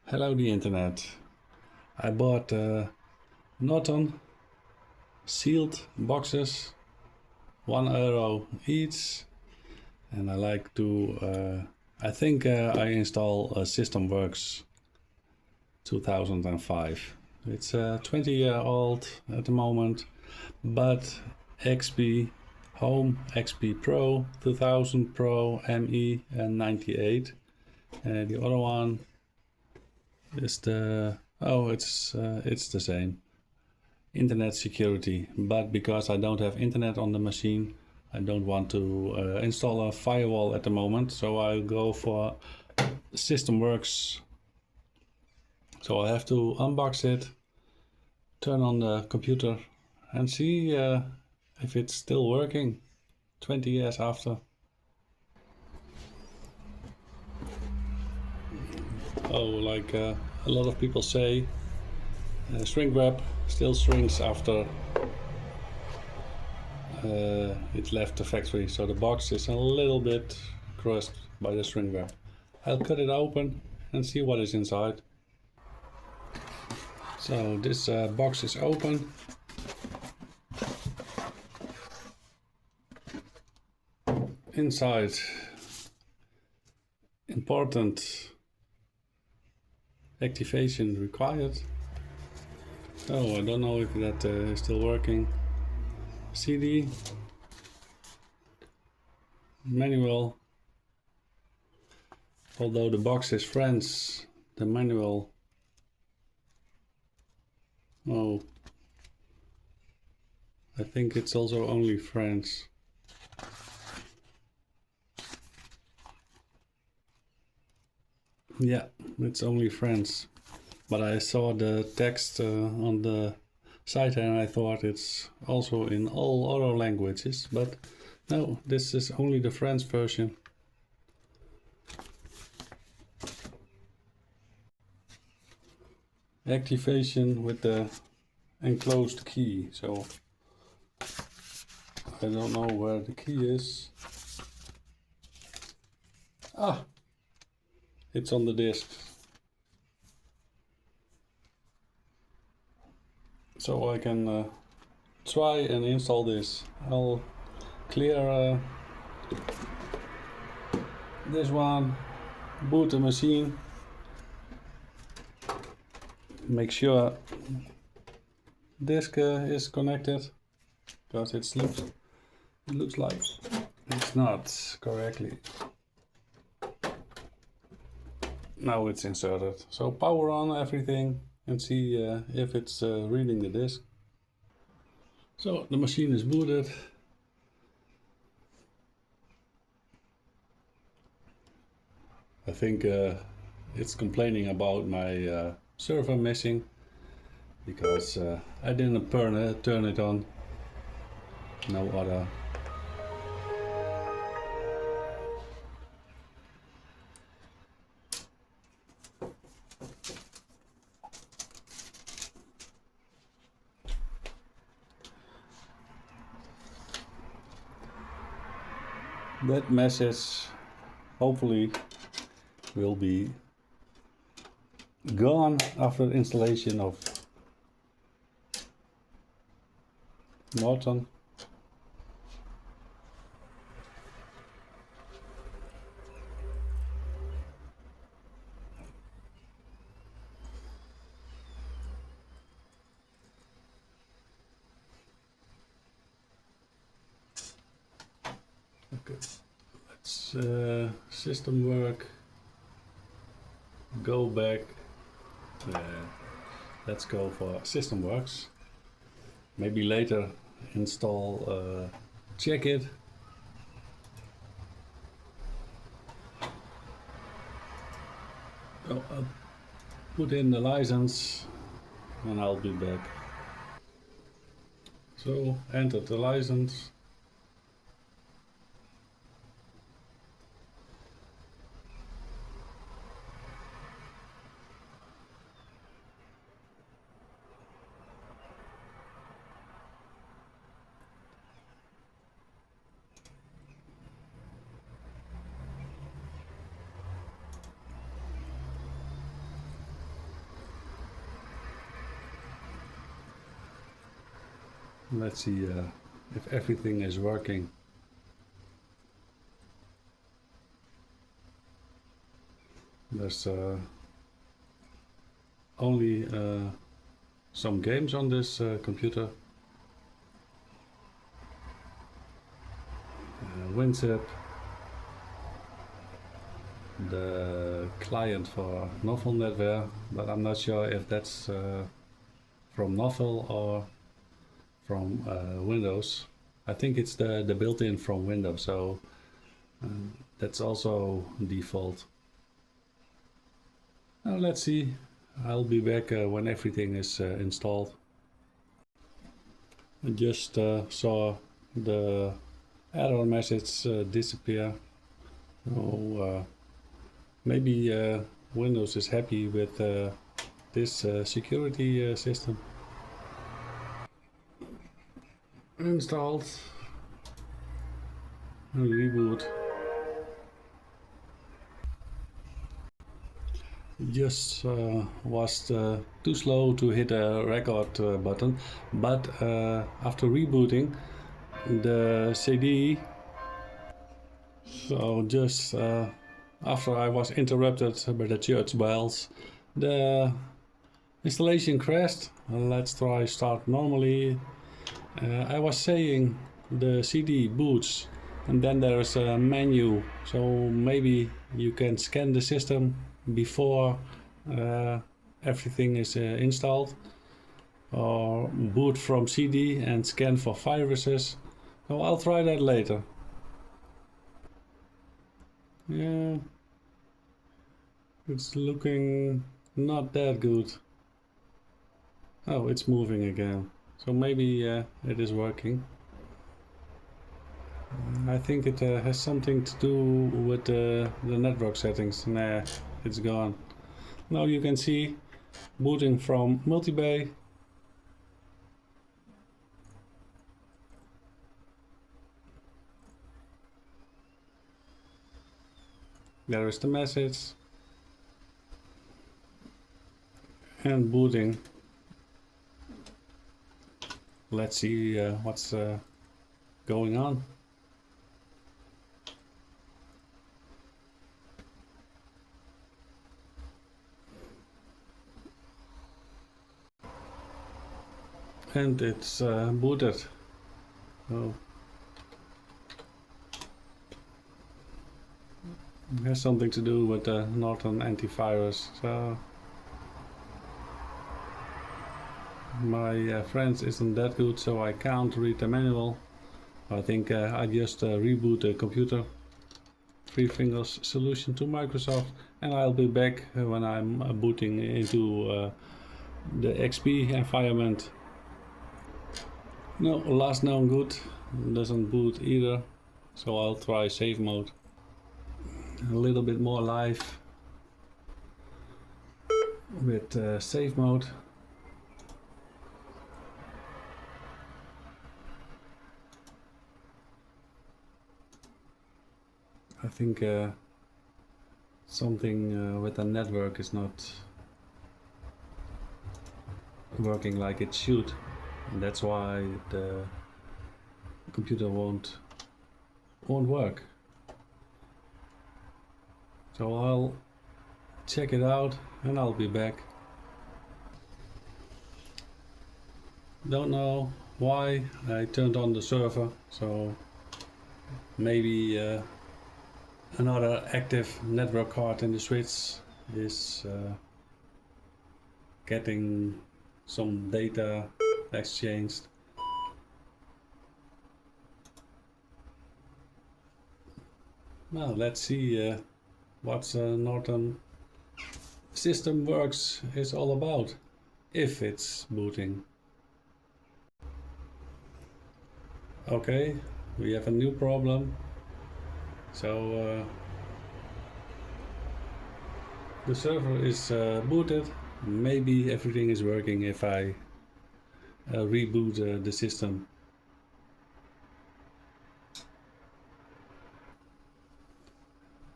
Hello, the internet. I bought Norton sealed boxes, €1 each, and I like to. I think I install SystemWorks 2005. It's 20-year-old at the moment, but XP Home, XP Pro, 2000 Pro, ME, and 98. And the other one is it's the same. Internet security, but because I don't have internet on the machine, I don't want to install a firewall at the moment, so I'll go for SystemWorks. So I have to unbox it, turn on the computer, and see if it's still working 20 years after. Like a lot of people say, shrink wrap still shrinks after it left the factory, so the box is a little bit crushed by the shrink wrap. I'll cut it open and see what is inside. So this box is open. Inside, important activation required. I don't know if that is still working. CD, manual. Although the box is French, the manual. I think it's also only French. Yeah, it's only French. But I saw the text on the site and I thought it's also in all other languages. But no, this is only the French version. Activation with the enclosed key. So I don't know where the key is. It's on the disk. So I can try and install this. I'll clear this one, boot the machine, make sure disk is connected, because it looks like it's not correctly. Now it's inserted. So power on everything and see if it's reading the disk. So the machine is booted. I think it's complaining about my server missing because I didn't turn it on. No other. That message hopefully will be gone after installation of Norton. Okay, let's system work, go back, let's go for SystemWorks. Maybe later install check it. I'll put in the license and I'll be back. So enter the license. Let's see if everything is working. There's only some games on this computer. WinZip, the client for Novel NetWare, but I'm not sure if that's from Novel or from Windows. I think it's the built-in from Windows, so that's also default. Now let's see. I'll be back when everything is installed. I just saw the error message disappear. So maybe Windows is happy with this security system. Installed. Reboot. Just was too slow to hit a record button, but after rebooting the CD, so just after I was interrupted by the church bells, the installation crashed. Let's try start normally. I was saying the CD boots, and then there's a menu, so maybe you can scan the system before everything is installed, or boot from CD and scan for viruses. So I'll try that later. Yeah, it's looking not that good. Oh, it's moving again. So maybe it is working. I think it has something to do with the network settings. Nah, it's gone. Now you can see booting from multi-bay. There is the message. And booting. Let's see what's going on. And it's booted. Oh. It has something to do with the Norton antivirus. So my French isn't that good, so I can't read the manual. I think I just reboot the computer. Three fingers solution to Microsoft, and I'll be back when I'm booting into the XP environment. No, last known good doesn't boot either, so I'll try save mode. A little bit more live with save mode. I think something with the network is not working like it should, and that's why the computer won't work. So I'll check it out and I'll be back. Don't know why I turned on the server, so maybe another active network card in the switch is getting some data exchanged. Now let's see what Norton System Works is all about, if it's booting. Okay, we have a new problem. So the server is booted. Maybe everything is working if I reboot the system.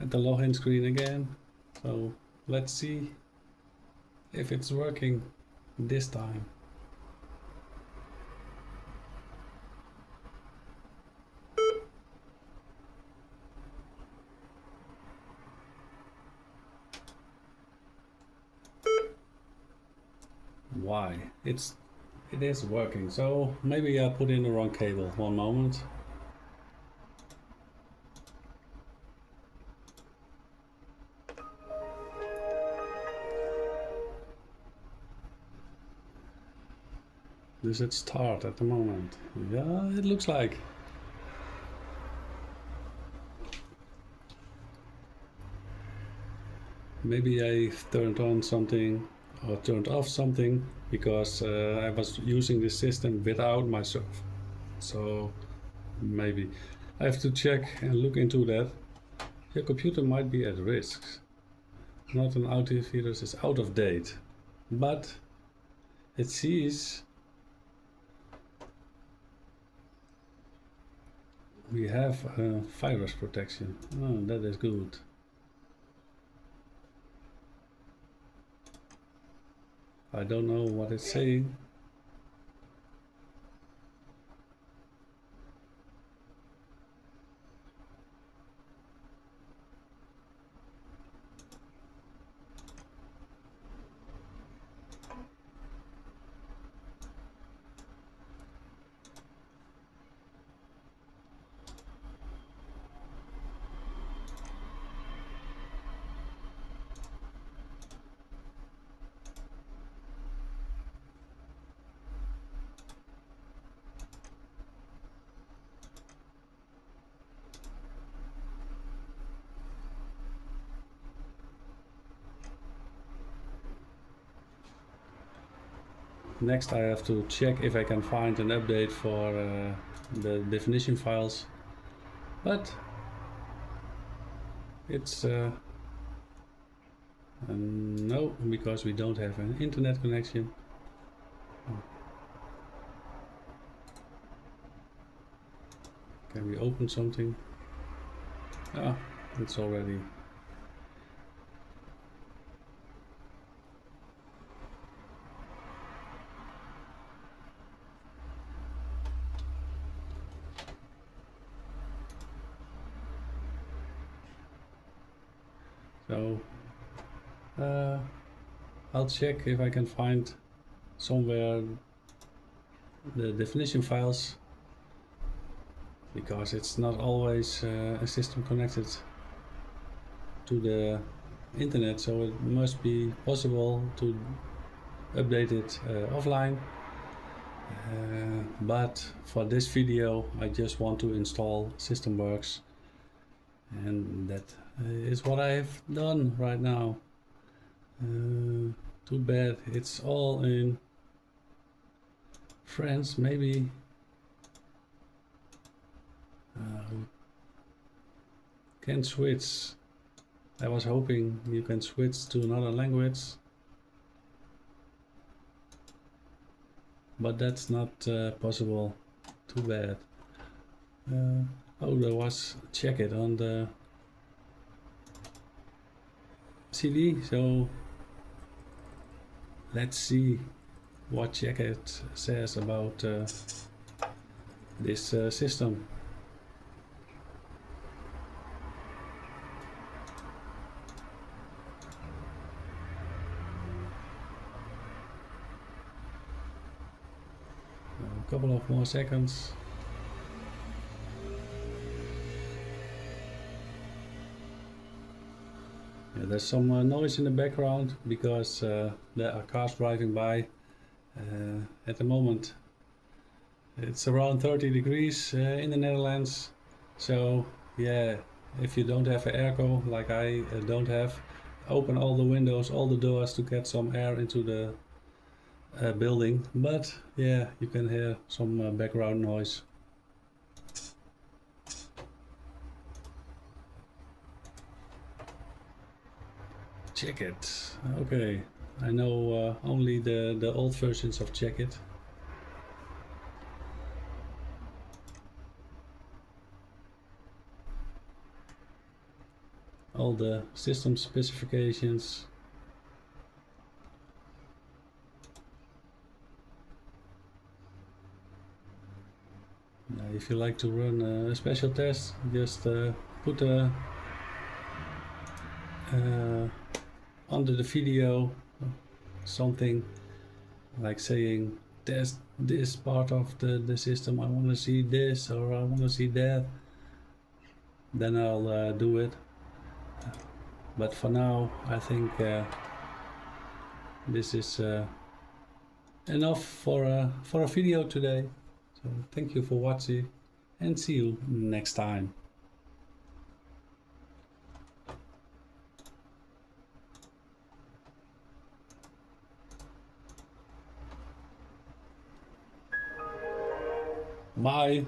At the login screen again. So let's see if it's working this time. Why? It is working, so maybe I put in the wrong cable. One moment. Does it start at the moment? Yeah, it looks like. Maybe I turned on something or turned off something because I was using the system without myself. So maybe I have to check and look into that. Your computer might be at risk. Norton antivirus is out of date, but it sees we have virus protection. Oh, that is good. I don't know what it's saying. Next I have to check if I can find an update for the definition files, but it's no, because we don't have an internet connection. Can we open something? Ah, it's already. So I'll check if I can find somewhere the definition files, because it's not always a system connected to the internet, so it must be possible to update it offline. But for this video I just want to install SystemWorks, and that is what I have done right now. Too bad it's all in French. Maybe can switch. I was hoping you can switch to another language, but that's not possible. Too bad. Oh, there was check it on the CD, so let's see what check it says about this system. A couple of more seconds. Yeah, there's some noise in the background because there are cars driving by. At the moment it's around 30 degrees in the Netherlands, so yeah, if you don't have an airco like I don't have, open all the windows, all the doors to get some air into the building, but yeah, you can hear some background noise. Check it. Okay, I know only the old versions of Check It. All the system specifications. If you like to run a special test, just put under the video something like saying there's this part of the system, I want to see this or I want to see that, then I'll do it. But for now, I think this is enough for a video today. So thank you for watching and see you next time. Bye.